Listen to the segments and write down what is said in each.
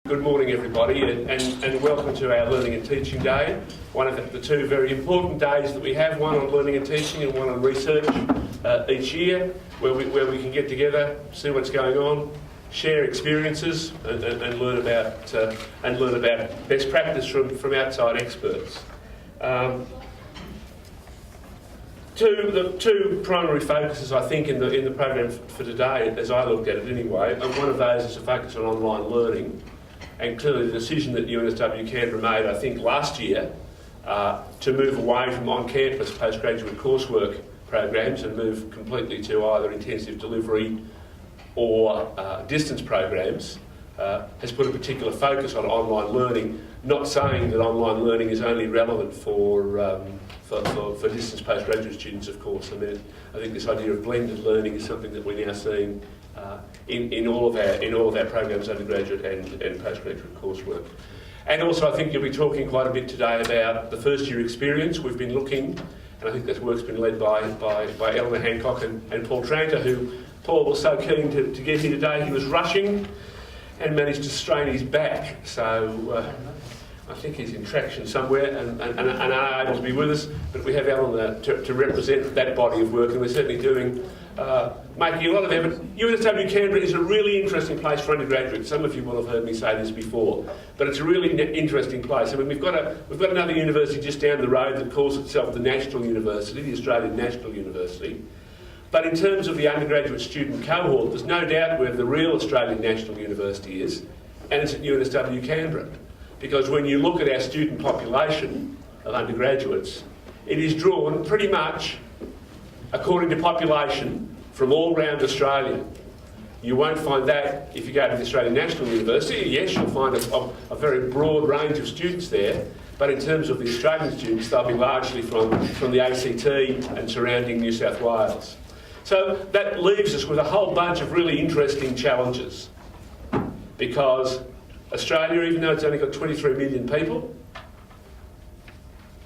Good morning everybody and welcome to our Learning and Teaching Day, one of the two very important days that we have, one on learning and teaching and one on research each year, where we can get together, see what's going on, share experiences and learn about best practice from outside experts. The two primary focuses, I think, in the program for today, as I looked at it anyway, and one of those is a focus on online learning. And clearly the decision that UNSW Canberra made, I think, last year to move away from on-campus postgraduate coursework programs and move completely to either intensive delivery or distance programs has put a particular focus on online learning, not saying that online learning is only relevant for distance postgraduate students, of course. I mean, I think this idea of blended learning is something that we're now seeing in all of our programs, undergraduate and postgraduate coursework. And also I think you'll be talking quite a bit today about the first year experience. We've been looking, and I think that work's been led by Eleanor Hancock and Paul Tranter, who Paul was so keen to get here today. He was rushing and managed to strain his back. So I think he's in traction somewhere and are able to be with us. But we have Eleanor to represent that body of work, and we're certainly making a lot of effort. UNSW Canberra is a really interesting place for undergraduates. Some of you will have heard me say this before, but it's a really interesting place. I mean, we've got another university just down the road that calls itself the National University, the Australian National University. But in terms of the undergraduate student cohort, there's no doubt where the real Australian National University is, and it's at UNSW Canberra. Because when you look at our student population of undergraduates, it is drawn pretty much according to population from all around Australia. You won't find that if you go to the Australian National University. Yes, you'll find a very broad range of students there, but in terms of the Australian students, they'll be largely from the ACT and surrounding New South Wales. So that leaves us with a whole bunch of really interesting challenges, because Australia, even though it's only got 23 million people,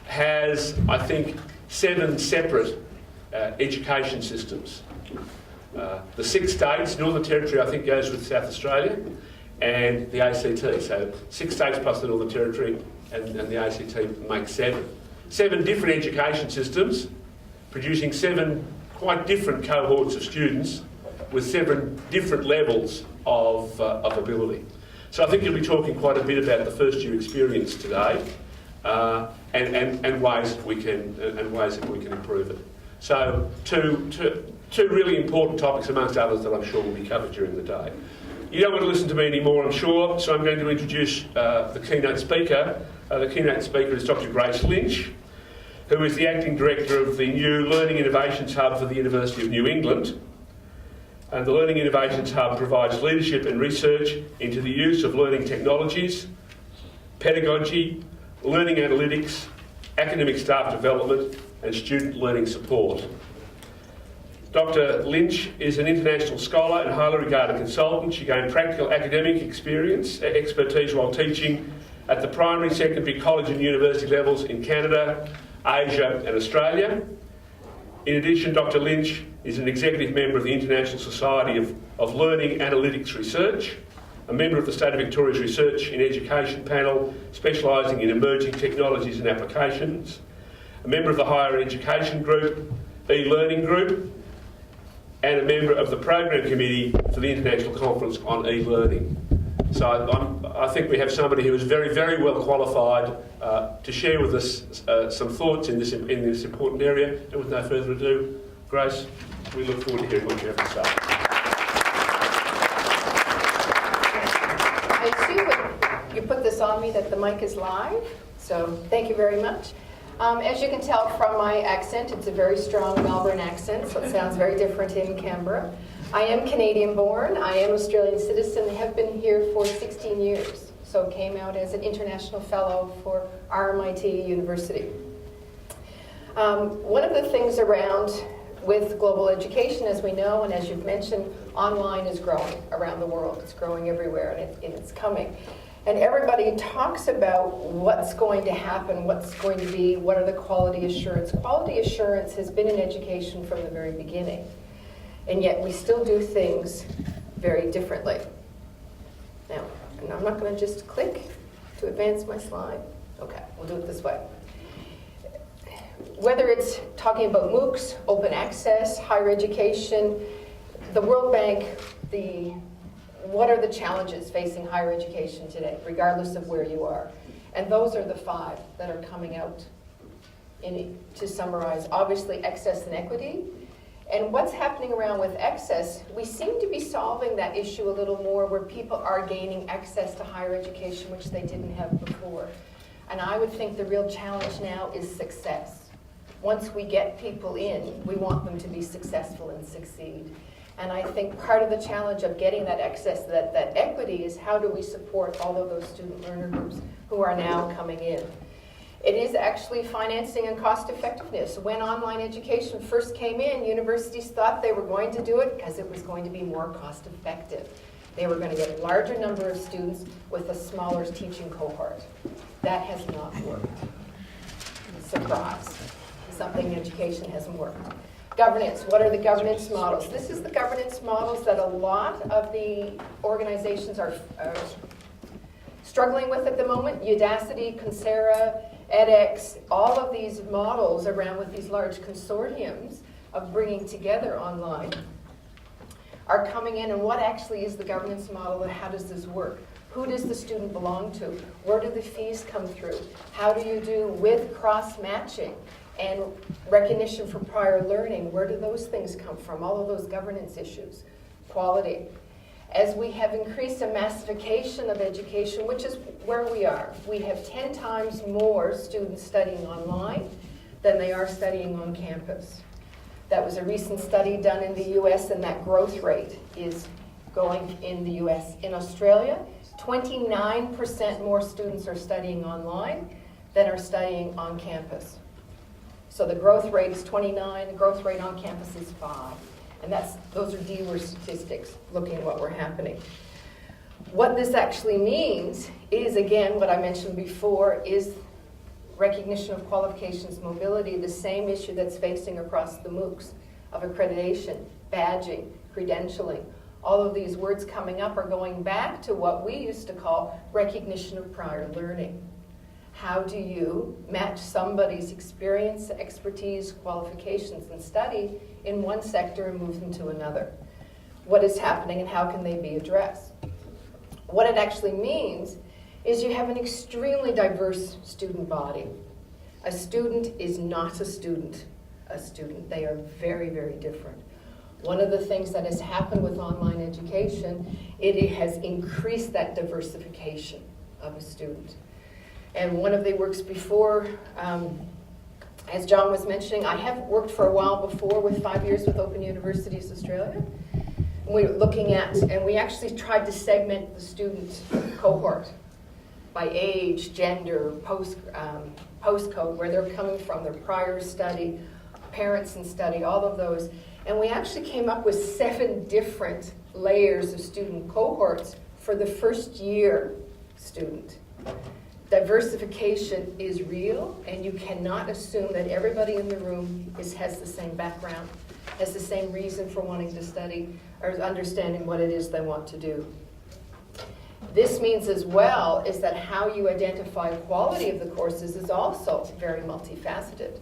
has, I think, 7 separate education systems. The 6 states, Northern Territory I think goes with South Australia, and the ACT. So 6 states plus the Northern Territory and the ACT make 7. 7 different education systems, producing 7 quite different cohorts of students with 7 different levels of ability. So I think you'll be talking quite a bit about the first year experience today, and ways that we can improve it. So two really important topics amongst others that I'm sure will be covered during the day. You don't want to listen to me anymore, I'm sure, so I'm going to introduce the keynote speaker. The keynote speaker is Dr. Grace Lynch, who is the Acting Director of the new Learning Innovations Hub for the University of New England. And the Learning Innovations Hub provides leadership and research into the use of learning technologies, pedagogy, learning analytics, academic staff development and student learning support. Dr. Lynch is an international scholar and highly regarded consultant. She gained practical academic expertise while teaching at the primary, secondary, college and university levels in Canada, Asia and Australia. In addition, Dr. Lynch is an executive member of the International Society of Learning Analytics Research, a member of the State of Victoria's Research in Education panel specialising in emerging technologies and applications, a member of the Higher Education Group, e-Learning Group, and a member of the Program Committee for the International Conference on E-Learning. So I think we have somebody who is very, very well qualified to share with us some thoughts in this important area. And with no further ado, Grace, we look forward to hearing what you have to say. I assume when you put this on me that the mic is live, so thank you very much. As you can tell from my accent, it's a very strong Melbourne accent, so it sounds very different in Canberra. I am Canadian born, I am Australian citizen, have been here for 16 years, so came out as an international fellow for RMIT University. One of the things around with global education, as we know, and as you've mentioned, online is growing around the world. It's growing everywhere, and it's coming. And everybody talks about what's going to happen, what's going to be, what are the quality assurance. Quality assurance has been in education from the very beginning. And yet we still do things very differently. Now, And I'm not going to just click to advance my slide. Okay, we'll do it this way. Whether it's talking about MOOCs, open access, higher education, the World Bank, what are the challenges facing higher education today, regardless of where you are? And those are the 5 that are coming out to summarize. Obviously, access and equity. And what's happening around with access, we seem to be solving that issue a little more where people are gaining access to higher education, which they didn't have before. And I would think the real challenge now is success. Once we get people in, we want them to be successful and succeed. And I think part of the challenge of getting that access, that equity, is how do we support all of those student learner groups who are now coming in. It is actually financing and cost effectiveness. When online education first came in, universities thought they were going to do it because it was going to be more cost effective. They were going to get a larger number of students with a smaller teaching cohort. That has not worked. Surprise. Something in education hasn't worked. Governance. What are the governance models? This is the governance models that a lot of the organizations are struggling with at the moment. Udacity, Coursera, edX, all of these models around with these large consortiums of bringing together online are coming in. And what actually is the governance model and how does this work? Who does the student belong to? Where do the fees come through? How do you do with cross-matching and recognition for prior learning? Where do those things come from? All of those governance issues. Quality. As we have increased the massification of education, which is where we are, we have 10 times more students studying online than they are studying on campus. That was a recent study done in the US, and that growth rate is going in the US. In Australia, 29% more students are studying online than are studying on campus. So the growth rate is 29, the growth rate on campus is 5. And those are DWER statistics looking at what we're happening. What this actually means is, again, what I mentioned before, is recognition of qualifications, mobility, the same issue that's facing across the MOOCs of accreditation, badging, credentialing. All of these words coming up are going back to what we used to call recognition of prior learning. How do you match somebody's experience, expertise, qualifications, and study in one sector and move them to another? What is happening and how can they be addressed? What it actually means is you have an extremely diverse student body. A student is not a student. They are very, very different. One of the things that has happened with online education, it has increased that diversification of a student. And one of the works before, as John was mentioning, I have worked for a while before with 5 years with Open Universities Australia. And we were looking at, and we actually tried to segment the student cohort by age, gender, postcode, where they're coming from, their prior study, parents and study, all of those. And we actually came up with 7 different layers of student cohorts for the first year student. Diversification is real, and you cannot assume that everybody in the room has the same background, has the same reason for wanting to study, or understanding what it is they want to do. This means as well is that how you identify quality of the courses is also very multifaceted.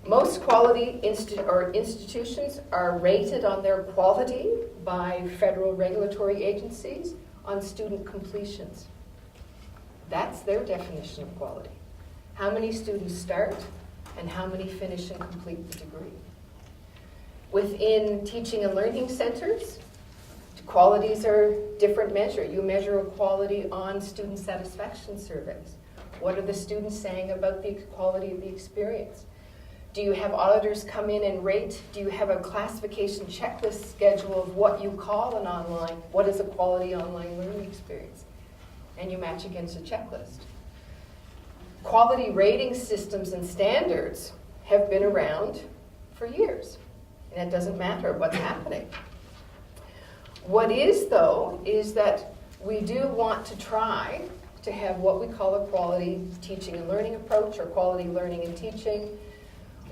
Most quality institutions are rated on their quality by federal regulatory agencies on student completions. That's their definition of quality. How many students start and how many finish and complete the degree. Within teaching and learning centers, qualities are different measure. You measure a quality on student satisfaction surveys. What are the students saying about the quality of the experience? Do you have auditors come in and rate? Do you have a classification checklist schedule of what you call an online? What is a quality online learning experience? And you match against a checklist. Quality rating systems and standards have been around for years, and it doesn't matter what's happening. What is, though, is that we do want to try to have what we call a quality teaching and learning approach, or quality learning and teaching.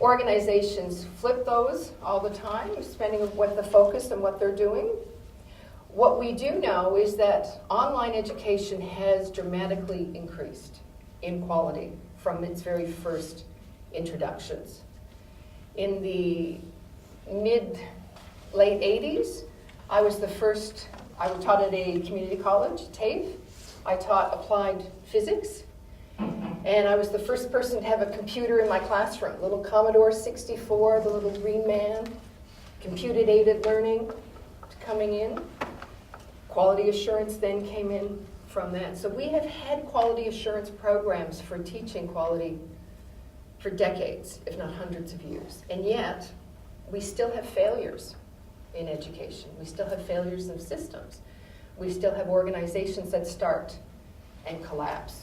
Organizations flip those all the time, depending on what the focus and what they're doing. What we do know is that online education has dramatically increased in quality from its very first introductions. In the late 80s, I taught at a community college, TAFE. I taught applied physics, and I was the first person to have a computer in my classroom, little Commodore 64, the little green man, computer-aided learning coming in. Quality assurance then came in from that. So we have had quality assurance programs for teaching quality for decades, if not hundreds of years. And yet, we still have failures in education. We still have failures of systems. We still have organizations that start and collapse.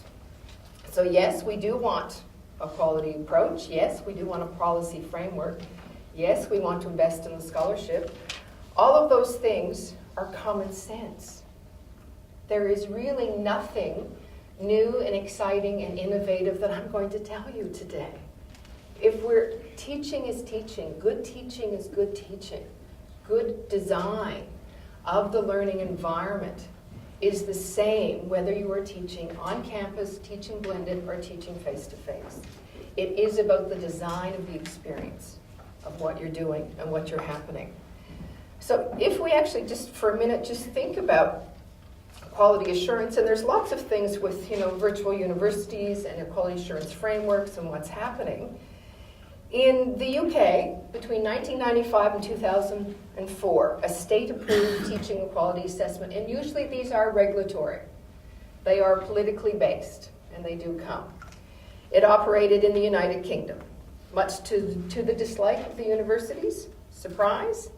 So yes, we do want a quality approach. Yes, we do want a policy framework. Yes, we want to invest in the scholarship. All of those things are common sense. There is really nothing new and exciting and innovative that I'm going to tell you today. Teaching is teaching. Good teaching is good teaching. Good design of the learning environment is the same whether you are teaching on campus, teaching blended, or teaching face-to-face. It is about the design of the experience of what you're doing and what you're happening. So if we actually just for a minute just think about quality assurance, and there's lots of things with virtual universities and quality assurance frameworks and what's happening. In the UK, between 1995 and 2004, a state-approved teaching and quality assessment, and usually these are regulatory. They are politically based, and they do come. It operated in the United Kingdom, much to the dislike of the universities. Surprise.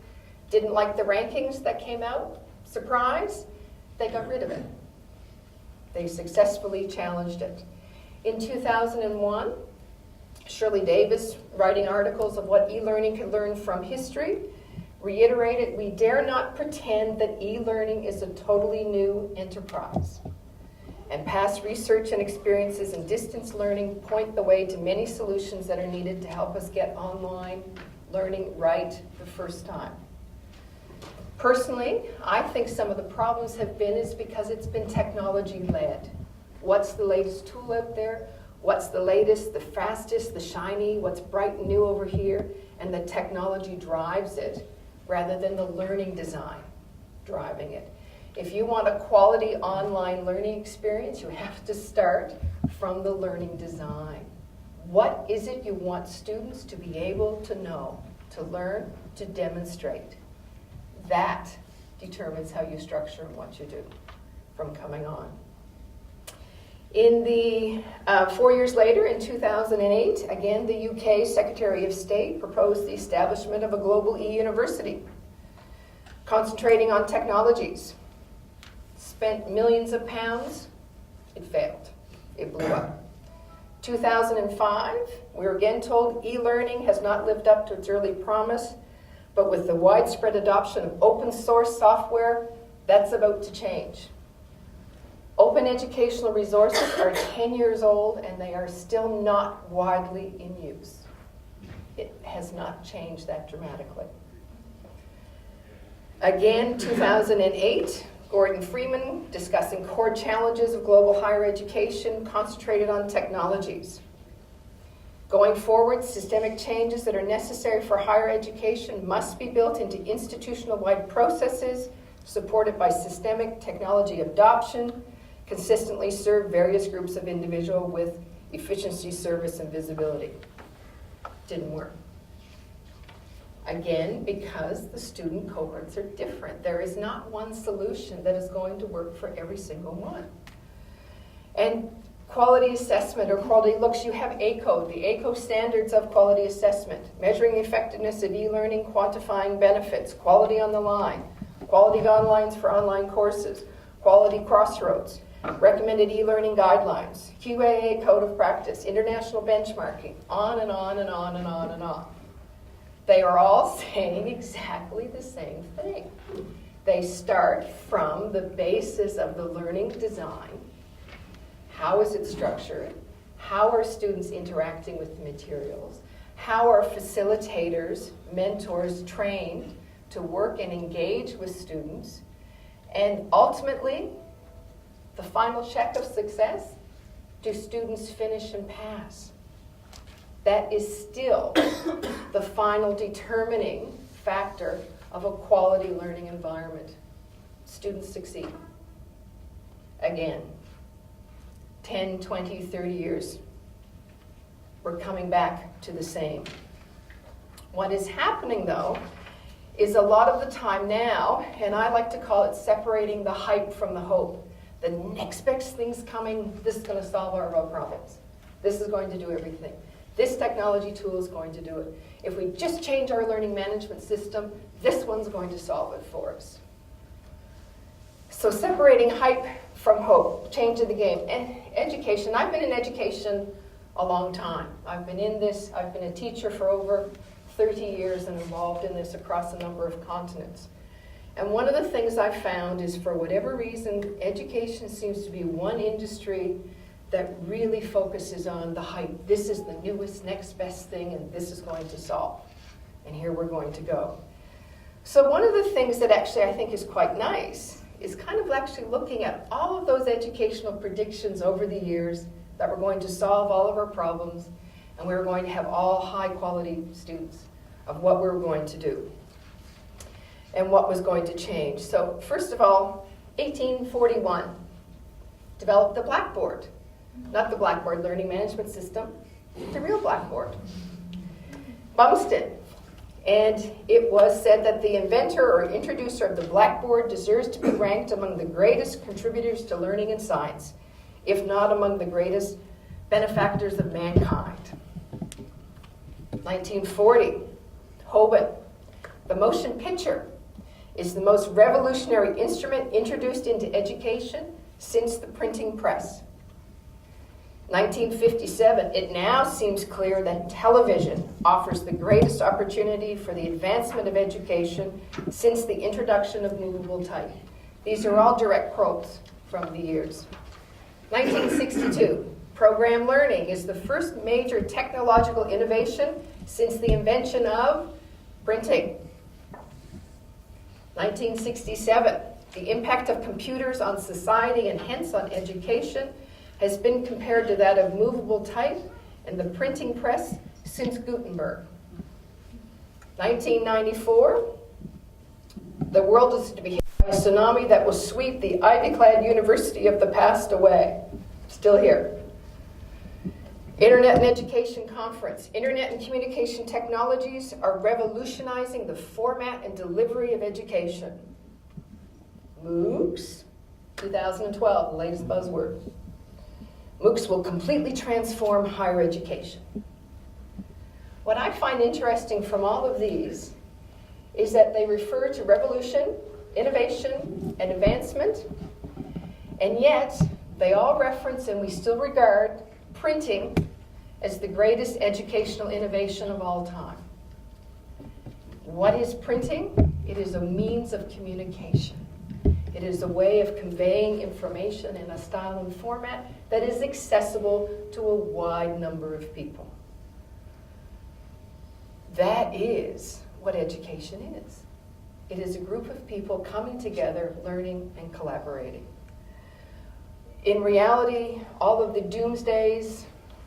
Didn't like the rankings that came out. Surprise. They got rid of it. They successfully challenged it. In 2001, Shirley Davis, writing articles of what e-learning can learn from history, reiterated, we dare not pretend that e-learning is a totally new enterprise. And past research and experiences in distance learning point the way to many solutions that are needed to help us get online learning right the first time. Personally, I think some of the problems have been is because it's been technology-led. What's the latest tool out there? What's the latest, the fastest, the shiny, what's bright and new over here? And the technology drives it rather than the learning design driving it. If you want a quality online learning experience, you have to start from the learning design. What is it you want students to be able to know, to learn, to demonstrate? That determines how you structure and what you do from coming on. In the 4 years later, in 2008, again, the UK Secretary of State proposed the establishment of a global e-university, concentrating on technologies. Spent millions of pounds, it failed. It blew up. 2005, we were again told e-learning has not lived up to its early promise, but with the widespread adoption of open source software, that's about to change. Open educational resources are 10 years old and they are still not widely in use. It has not changed that dramatically. Again, 2008, Gordon Freeman, discussing core challenges of global higher education, concentrated on technologies. Going forward, systemic changes that are necessary for higher education must be built into institutional-wide processes, supported by systemic technology adoption, consistently serve various groups of individuals with efficiency, service, and visibility. Didn't work. Again, because the student cohorts are different. There is not one solution that is going to work for every single one. And quality assessment or quality looks, you have ACO, the ACO standards of quality assessment, measuring the effectiveness of e-learning, quantifying benefits, quality on the line, quality guidelines for online courses, quality crossroads, recommended e-learning guidelines, QAA code of practice, international benchmarking, on and on and on and on and on. They are all saying exactly the same thing. They start from the basis of the learning design. How is it structured? How are students interacting with the materials? How are facilitators, mentors trained to work and engage with students? And ultimately, the final check of success, do students finish and pass? That is still the final determining factor of a quality learning environment. Students succeed. Again, 10, 20, 30 years, we're coming back to the same. What is happening, though, is a lot of the time now, and I like to call it separating the hype from the hope. The next best thing's coming, this is going to solve all of our problems. This is going to do everything. This technology tool is going to do it. If we just change our learning management system, this one's going to solve it for us. So separating hype from hope, changing the game. And education, I've been in education a long time. I've been in this, I've been a teacher for over 30 years and involved in this across a number of continents. And one of the things I've found is, for whatever reason, education seems to be one industry that really focuses on the hype. This is the newest, next best thing, and this is going to solve. And here we're going to go. So one of the things that actually I think is quite nice is kind of actually looking at all of those educational predictions over the years that we're going to solve all of our problems, and we were going to have all high-quality students, of what we were going to do and what was going to change. So first of all, 1841, developed the blackboard. Not the Blackboard learning management system, the real blackboard. Bumstead. And it was said that the inventor or introducer of the blackboard deserves to be ranked among the greatest contributors to learning and science, if not among the greatest benefactors of mankind. 1940, Hoban. The motion picture is the most revolutionary instrument introduced into education since the printing press. 1957, it now seems clear that television offers the greatest opportunity for the advancement of education since the introduction of movable type. These are all direct quotes from the years. 1962, program learning is the first major technological innovation since the invention of printing. 1967, the impact of computers on society and hence on education has been compared to that of movable type and the printing press since Gutenberg. 1994, the world is to be hit by a tsunami that will sweep the ivy-clad university of the past away. Still here. Internet and Education Conference. Internet and communication technologies are revolutionizing the format and delivery of education. MOOCs, 2012, the latest buzzword. MOOCs will completely transform higher education. What I find interesting from all of these is that they refer to revolution, innovation, and advancement, and yet they all reference, and we still regard, printing as the greatest educational innovation of all time. What is printing? It is a means of communication. It is a way of conveying information in a style and format that is accessible to a wide number of people. That is what education is. It is a group of people coming together, learning and collaborating. In reality, all of the doomsdays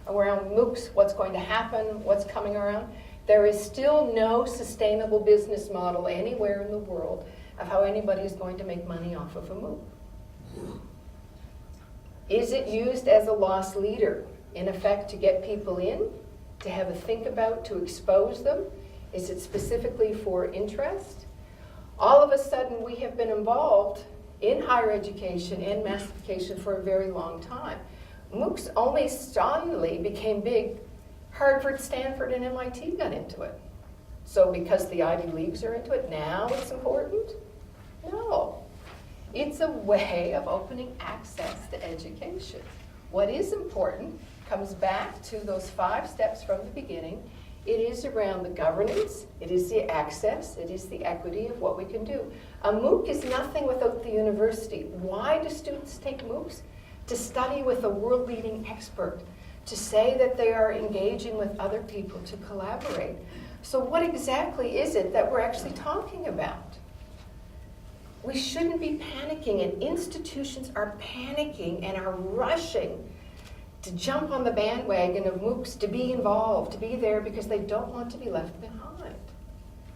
around MOOCs, what's going to happen, what's coming around, there is still no sustainable business model anywhere in the world of how anybody is going to make money off of a MOOC. Is it used as a loss leader, in effect, to get people in, to have a think about, to expose them? Is it specifically for interest? All of a sudden, we have been involved in higher education and massification for a very long time. MOOCs only suddenly became big. Harvard, Stanford, and MIT got into it. So because the Ivy Leagues are into it, now it's important? No. It's a way of opening access to education. What is important comes back to those 5 steps from the beginning. It is around the governance, it is the access, it is the equity of what we can do. A MOOC is nothing without the university. Why do students take MOOCs? To study with a world-leading expert, to say that they are engaging with other people, to collaborate. So what exactly is it that we're actually talking about? We shouldn't be panicking, and institutions are panicking and are rushing to jump on the bandwagon of MOOCs, to be involved, to be there because they don't want to be left behind.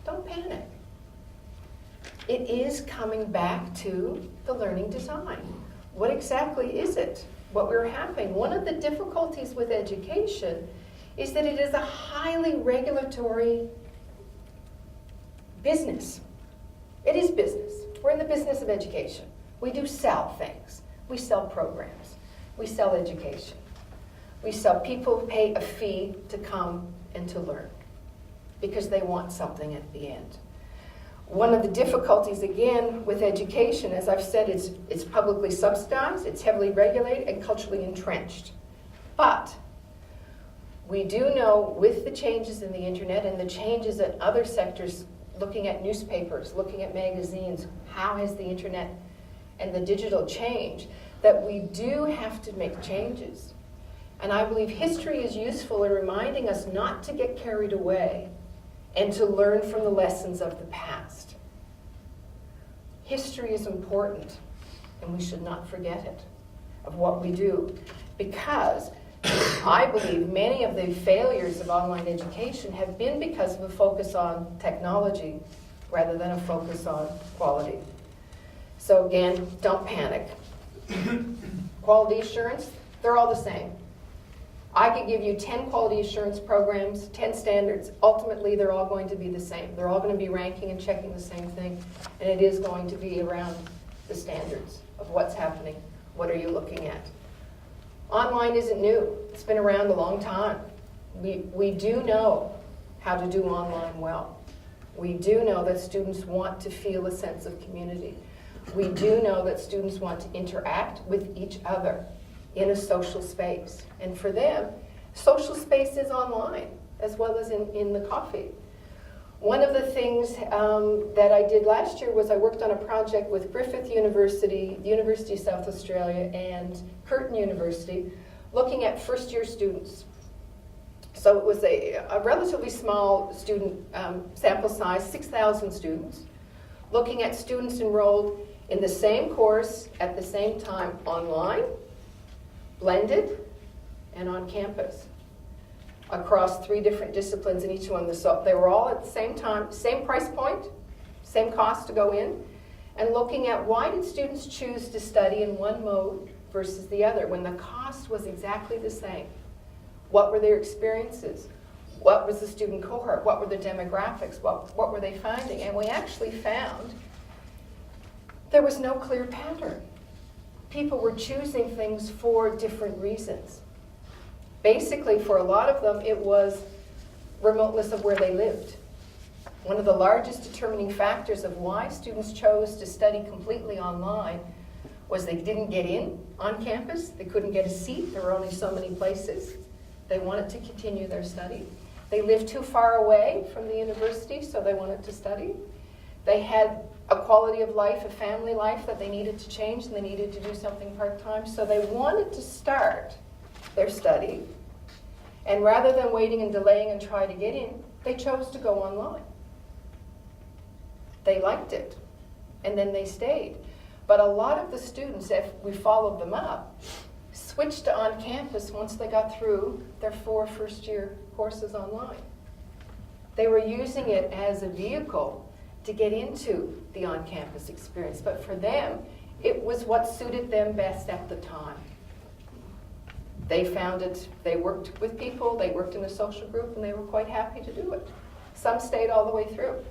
Don't panic. It is coming back to the learning design. What exactly is it? What we're having? One of the difficulties with education is that it is a highly regulatory business. It is business. We're in the business of education. We do sell things. We sell programs. We sell education. We sell people who pay a fee to come and to learn because they want something at the end. One of the difficulties, again, with education, as I've said, it's publicly subsidized, it's heavily regulated, and culturally entrenched. But we do know with the changes in the internet and the changes in other sectors, looking at newspapers, looking at magazines, how has the internet and the digital changed, that we do have to make changes. And I believe history is useful in reminding us not to get carried away and to learn from the lessons of the past. History is important, and we should not forget it, of what we do, because I believe many of the failures of online education have been because of a focus on technology rather than a focus on quality. So again, don't panic. Quality assurance, they're all the same. I could give you 10 quality assurance programs, 10 standards. Ultimately, they're all going to be the same. They're all going to be ranking and checking the same thing, and it is going to be around the standards of what's happening. What are you looking at? Online isn't new. It's been around a long time. We do know how to do online well. We do know that students want to feel a sense of community. We do know that students want to interact with each other in a social space. And for them, social space is online as well as in the coffee. One of the things that I did last year was I worked on a project with Griffith University, the University of South Australia, and Curtin University, looking at first-year students. So it was a relatively small student sample size, 6,000 students, looking at students enrolled in the same course at the same time online, blended, and on campus across 3 different disciplines in each one. So they were all at the same time, same price point, same cost to go in, and looking at why did students choose to study in one mode versus the other when the cost was exactly the same. What were their experiences? What was the student cohort? What were the demographics? What were they finding? And we actually found there was no clear pattern. People were choosing things for different reasons. Basically, for a lot of them, it was remoteness of where they lived. One of the largest determining factors of why students chose to study completely online was they didn't get in on campus, they couldn't get a seat, there were only so many places. They wanted to continue their study. They lived too far away from the university, so they wanted to study. They had a quality of life, a family life that they needed to change, and they needed to do something part-time, so they wanted to start their study. And rather than waiting and delaying and try to get in, they chose to go online. They liked it, and then they stayed. But a lot of the students, if we followed them up, switched to on-campus once they got through their 4 first-year courses online. They were using it as a vehicle to get into the on-campus experience. But for them, it was what suited them best at the time. They found it, they worked with people, they worked in a social group, and they were quite happy to do it. Some stayed all the way through.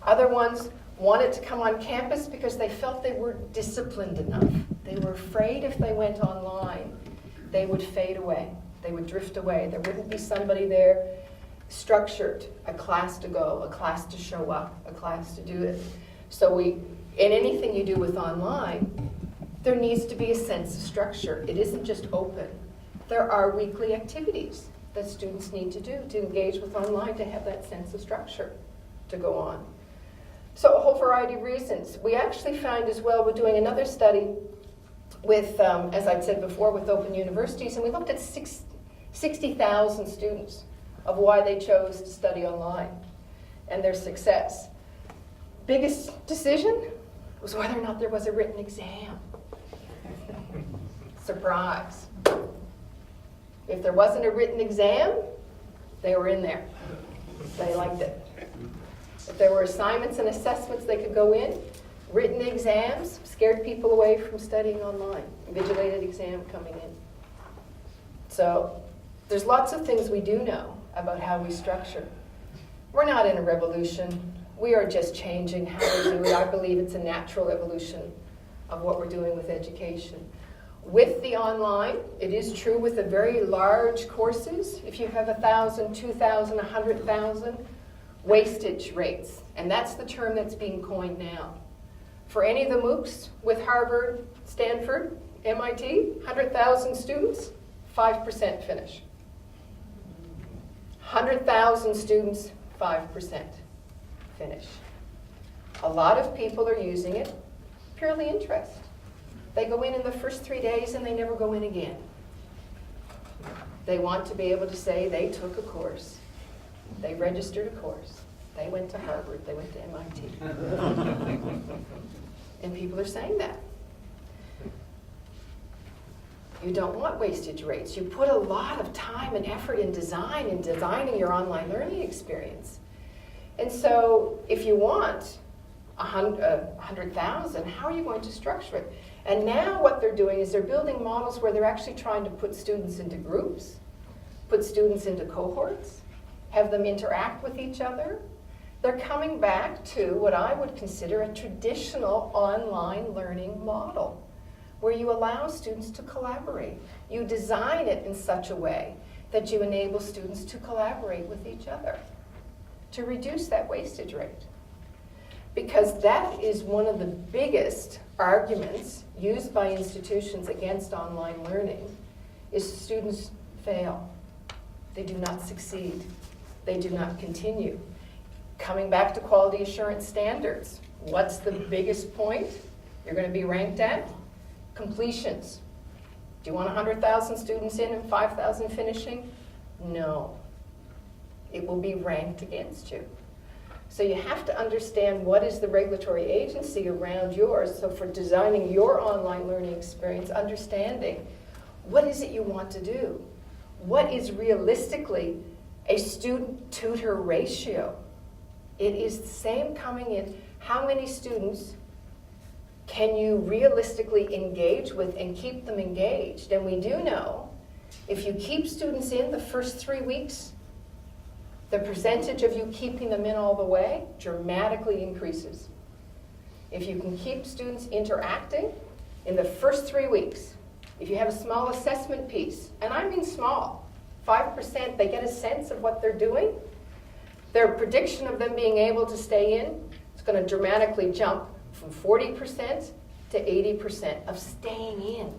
Other ones wanted to come on campus because they felt they were disciplined enough. They were afraid if they went online, they would fade away. They would drift away. There wouldn't be somebody there structured, a class to go, a class to show up, a class to do it. So in anything you do with online, there needs to be a sense of structure. It isn't just open. There are weekly activities that students need to do to engage with online to have that sense of structure to go on. So a whole variety of reasons. We actually find as well, we're doing another study with, as I'd said before, with open universities, and we looked at 60,000 students of why they chose to study online and their success. Biggest decision? was whether or not there was a written exam. Surprise. If there wasn't a written exam, they were in there. They liked it. If there were assignments and assessments they could go in, written exams scared people away from studying online. Invigilated exam coming in. So there's lots of things we do know about how we structure. We're not in a revolution. We are just changing how we do it. I believe it's a natural evolution of what we're doing with education. With the online, it is true with the very large courses, if you have 1,000, 2,000, 100,000, wastage rates. And that's the term that's being coined now. For any of the MOOCs with Harvard, Stanford, MIT, 100,000 students, 5% finish. 100,000 students, 5% finish. A lot of people are using it purely interest. They go in the first 3 days and they never go in again. They want to be able to say they took a course. They registered a course. They went to Harvard. They went to MIT. And people are saying that. You don't want wastage rates. You put a lot of time and effort in designing your online learning experience. And so if you want 100,000, how are you going to structure it? And now what they're doing is they're building models where they're actually trying to put students into groups, put students into cohorts, have them interact with each other. They're coming back to what I would consider a traditional online learning model, where you allow students to collaborate. You design it in such a way that you enable students to collaborate with each other, to reduce that wastage rate. Because that is one of the biggest arguments used by institutions against online learning, is students fail. They do not succeed. They do not continue. Coming back to quality assurance standards, what's the biggest point you're going to be ranked at? Completions. Do you want 100,000 students in and 5,000 finishing? No. It will be ranked against you. So you have to understand what is the regulatory agency around yours. So for designing your online learning experience, understanding what is it you want to do? What is realistically a student-tutor ratio? It is the same coming in. How many students can you realistically engage with and keep them engaged? And we do know if you keep students in the first 3 weeks, the percentage of you keeping them in all the way dramatically increases. If you can keep students interacting in the first 3 weeks, if you have a small assessment piece, and I mean small, 5%, they get a sense of what they're doing, their prediction of them being able to stay in is going to dramatically jump from 40% to 80% of staying in.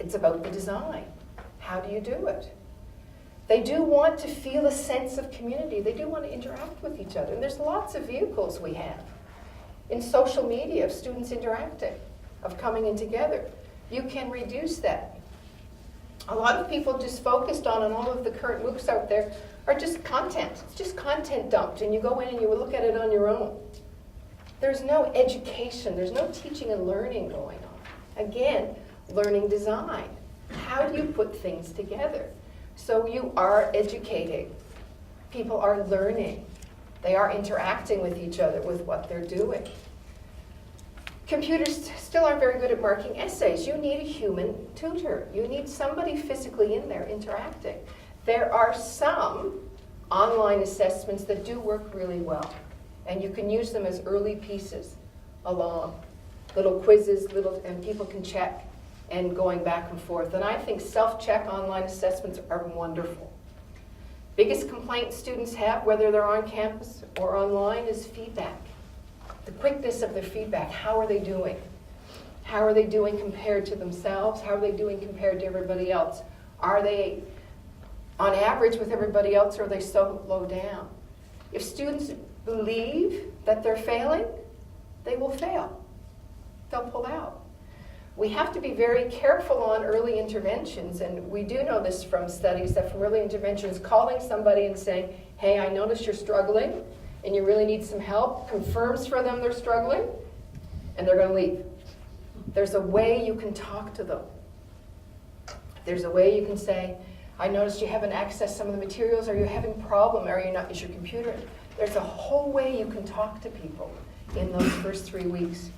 It's about the design. How do you do it? They do want to feel a sense of community. They do want to interact with each other. And there's lots of vehicles we have in social media of students interacting, of coming in together. You can reduce that. A lot of people just focused on, and all of the current MOOCs out there are just content. It's just content dumped, and you go in and you look at it on your own. There's no education. There's no teaching and learning going on. Again, learning design. How do you put things together? So you are educating. People are learning. They are interacting with each other with what they're doing. Computers still aren't very good at marking essays. You need a human tutor. You need somebody physically in there interacting. There are some online assessments that do work really well, and you can use them as early pieces along. Little quizzes, and people can check and going back and forth. And I think self-check online assessments are wonderful. Biggest complaint students have, whether they're on campus or online, is feedback. The quickness of their feedback. How are they doing? How are they doing compared to themselves? How are they doing compared to everybody else? Are they on average with everybody else, or are they so low down? If students believe that they're failing, they will fail. They'll pull out. We have to be very careful on early interventions, and we do know this from studies that from early interventions, calling somebody and saying, hey, I notice you're struggling and you really need some help, confirms for them they're struggling, and they're going to leave. There's a way you can talk to them. There's a way you can say, I noticed you haven't accessed some of the materials. Are you having a problem? Are you not? Is your computer? There's a whole way you can talk to people in those first 3 weeks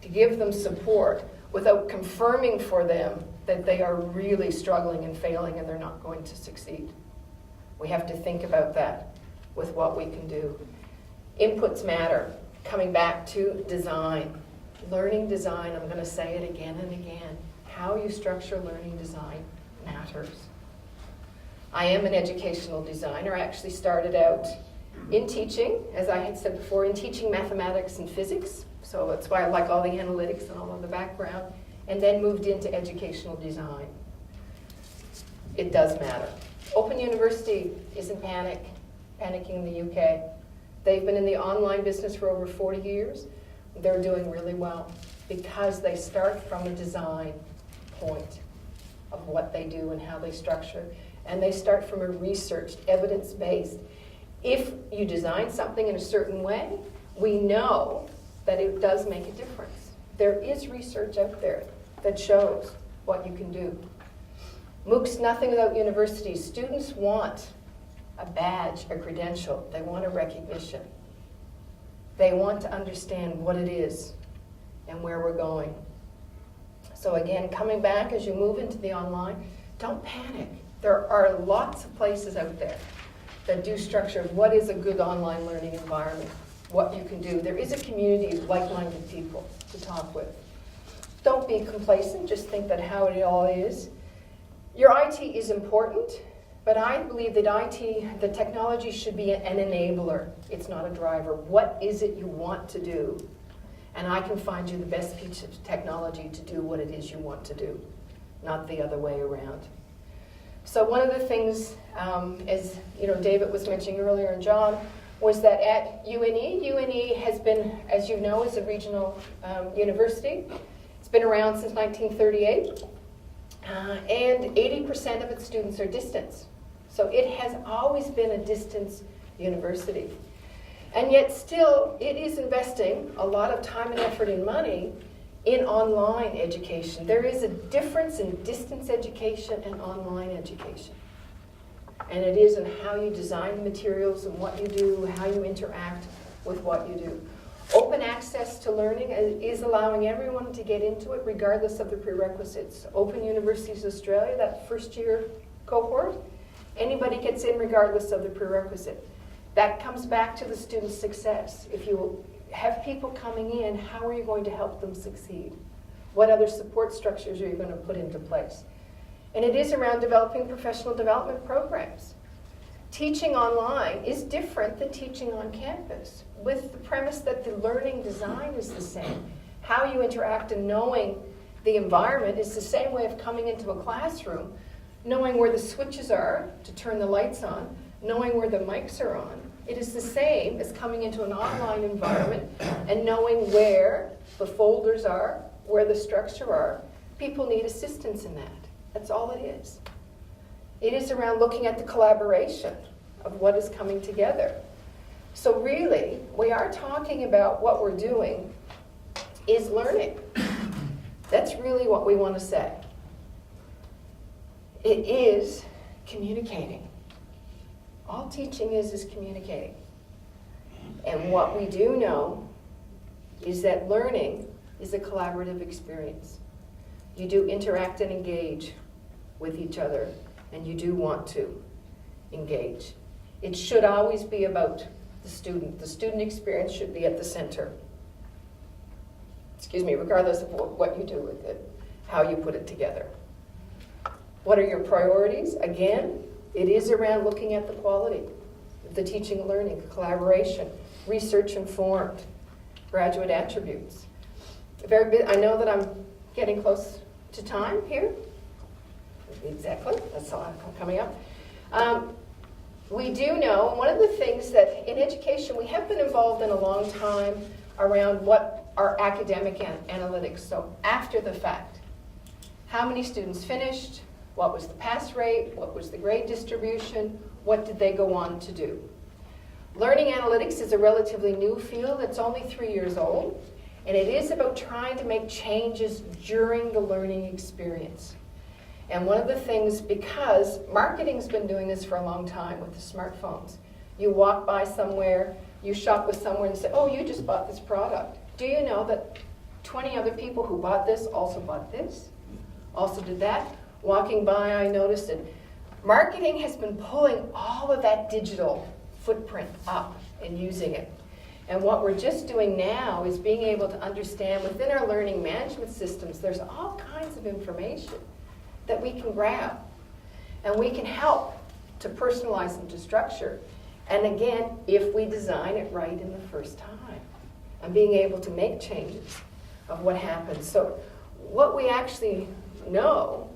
to give them support without confirming for them that they are really struggling and failing and they're not going to succeed. We have to think about that with what we can do. Inputs matter. Coming back to design. Learning design, I'm going to say it again and again. How you structure learning design matters. I am an educational designer. I actually started out in teaching, as I had said before, in teaching mathematics and physics. So that's why I like all the analytics and all of the background. And then moved into educational design. It does matter. Open University isn't panicking in the UK. They've been in the online business for over 40 years. They're doing really well because they start from a design point of what they do and how they structure. And they start from a researched, evidence-based. If you design something in a certain way, we know that it does make a difference. There is research out there that shows what you can do. MOOC's nothing without universities. Students want a badge, a credential. They want a recognition. They want to understand what it is and where we're going. So again, coming back as you move into the online, don't panic. There are lots of places out there that do structure what is a good online learning environment, what you can do. There is a community of like-minded people to talk with. Don't be complacent, just think that how it all is. Your IT is important, but I believe that IT, the technology should be an enabler. It's not a driver. What is it you want to do? And I can find you the best piece of technology to do what it is you want to do, not the other way around. So one of the things, as David was mentioning earlier and John, was that at UNE has been, as you know, is a regional university. It's been around since 1938, and 80% of its students are distance. So it has always been a distance university. And yet still, it is investing a lot of time and effort and money in online education. There is a difference in distance education and online education. And it is in how you design the materials and what you do, how you interact with what you do. Open access to learning is allowing everyone to get into it regardless of the prerequisites. Open Universities Australia, that first year cohort, anybody gets in regardless of the prerequisite. That comes back to the student's success. If you have people coming in, how are you going to help them succeed? What other support structures are you going to put into place? And it is around developing professional development programs. Teaching online is different than teaching on campus, with the premise that the learning design is the same. How you interact and knowing the environment is the same way of coming into a classroom, knowing where the switches are to turn the lights on, knowing where the mics are on. It is the same as coming into an online environment and knowing where the folders are, where the structure are. People need assistance in that. That's all it is. It is around looking at the collaboration of what is coming together. So really, we are talking about what we're doing is learning. That's really what we want to say. It is communicating. All teaching is communicating. And what we do know is that learning is a collaborative experience. You do interact and engage with each other, and you do want to engage. It should always be about the student. The student experience should be at the center. Regardless of what you do with it, how you put it together. What are your priorities? Again, it is around looking at the quality of the teaching and learning, collaboration, research-informed, graduate attributes. I know that I'm getting close to time here. Exactly, that's all coming up. We do know, one of the things that in education we have been involved in a long time around what are academic analytics, so after the fact. How many students finished? What was the pass rate? What was the grade distribution? What did they go on to do? Learning analytics is a relatively new field. It's only 3 years old. And it is about trying to make changes during the learning experience. And one of the things, because marketing's been doing this for a long time with the smartphones, you walk by somewhere, you shop with someone and say, oh, you just bought this product. Do you know that 20 other people who bought this also bought this, also did that? Walking by, I noticed it. Marketing has been pulling all of that digital footprint up and using it. And what we're just doing now is being able to understand within our learning management systems, there's all kinds of information that we can grab. And we can help to personalize and to structure. And again, if we design it right in the first time. And being able to make changes of what happens. So what we actually know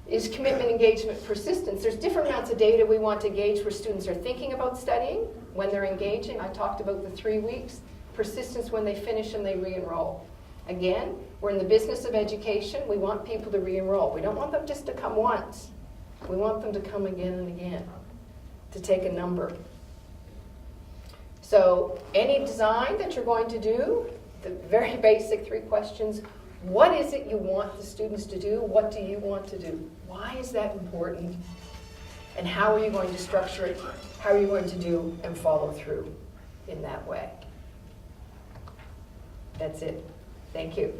is commitment, engagement, persistence. There's different amounts of data we want to gauge where students are thinking about studying, when they're engaging. I talked about the 3 weeks. Persistence when they finish and they re-enroll. Again, we're in the business of education. We want people to re-enroll. We don't want them just to come once. We want them to come again and again, to take a number. So any design that you're going to do, the very basic 3 questions: what is it you want the students to do? What do you want to do? Why is that important? And how are you going to structure it? How are you going to do and follow through in that way? That's it. Thank you.